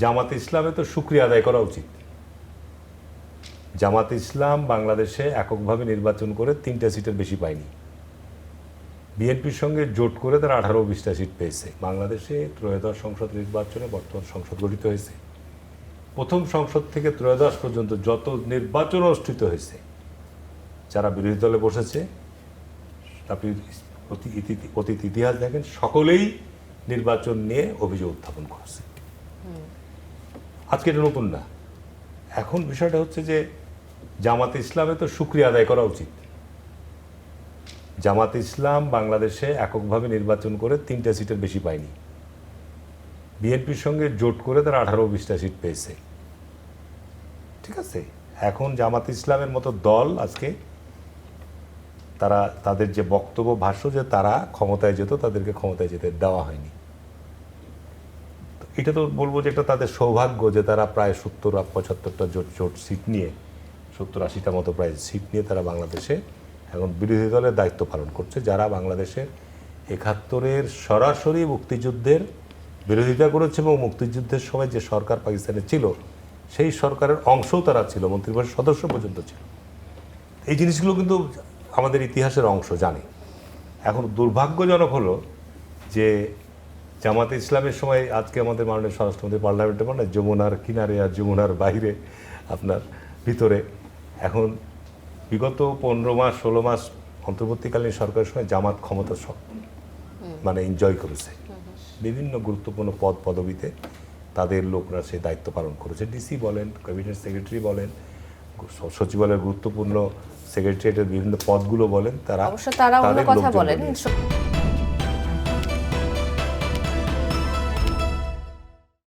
জামাতে ইসলামে তো শুকরিয়া আদায় করা উচিত। জামাতে ইসলাম বাংলাদেশে এককভাবে নির্বাচন করে 3টা সিটের বেশি পায়নি। বিএনপির সঙ্গে জোট করে তারা 18-20টা সিট পেয়েছে। বাংলাদেশে ত্রয়োদশ সংসদ নির্বাচনে বর্তমান সংসদ গঠিত হয়েছে। প্রথম সংসদ থেকে ত্রয়োদশ পর্যন্ত যত নির্বাচন অনুষ্ঠিত হয়েছে, যারা বিরোধী দলে বসেছে, আপনি অতীত ইতিহাস দেখেন, সকলেই নির্বাচন নিয়ে অভিযোগ উত্থাপন করেছে। আজকে এটা নতুন না। এখন বিষয়টা হচ্ছে যে জামাতে ইসলামে তো শুকরিয়া আদায় করা উচিত। জামাতে ইসলাম বাংলাদেশে এককভাবে নির্বাচন করে 3টা সিটের বেশি পায়নি। বিএনপির সঙ্গে জোট করে তারা 18-20টা সিট পেয়েছে। ঠিক আছে, এখন জামাতে ইসলামের মতো দল আজকে তারা তাদের যে বক্তব্য ভাষ্য যে তারা ক্ষমতায় যেত, তাদেরকে ক্ষমতায় যেতে দেওয়া হয়নি। এটা তো বলবো যে এটা তাদের সৌভাগ্য যে তারা প্রায় 70-75টা জোট সিট নিয়ে 70-80টা মতো প্রায় সিট নিয়ে তারা বাংলাদেশে এখন বিরোধী দলের দায়িত্ব পালন করছে, যারা বাংলাদেশের 71-এর সরাসরি মুক্তিযুদ্ধের বিরোধিতা করেছে এবং মুক্তিযুদ্ধের সময় যে সরকার পাকিস্তানে ছিল সেই সরকারের অংশও তারা ছিল, মন্ত্রিপরিষদ সদস্য পর্যন্ত ছিল। এই জিনিসগুলো কিন্তু আমাদের ইতিহাসের অংশ, জানি। এখন দুর্ভাগ্যজনক হলো যে জামাতে ইসলামের সময় আজকে আমাদের মাননীয় স্বরাষ্ট্রমন্ত্রী পার্লামেন্টে মানে যমুনার কিনারে আর যমুনার বাইরে আপনার ভিতরে এখন বিগত 15 মাস 16 মাস অন্তর্বর্তীকালীন সরকারের সময় জামাত ক্ষমতা মানে এনজয় করেছে। বিভিন্ন গুরুত্বপূর্ণ পদবিতে তাদের লোকরা সে দায়িত্ব পালন করেছে। ডিসি বলেন, ক্যাবিনেট সেক্রেটারি বলেন, সচিবালয়ের গুরুত্বপূর্ণ সেক্রেটারিয়েটের বিভিন্ন পদগুলো বলেন, তারা অবশ্য তারা অন্য কথা বলেন।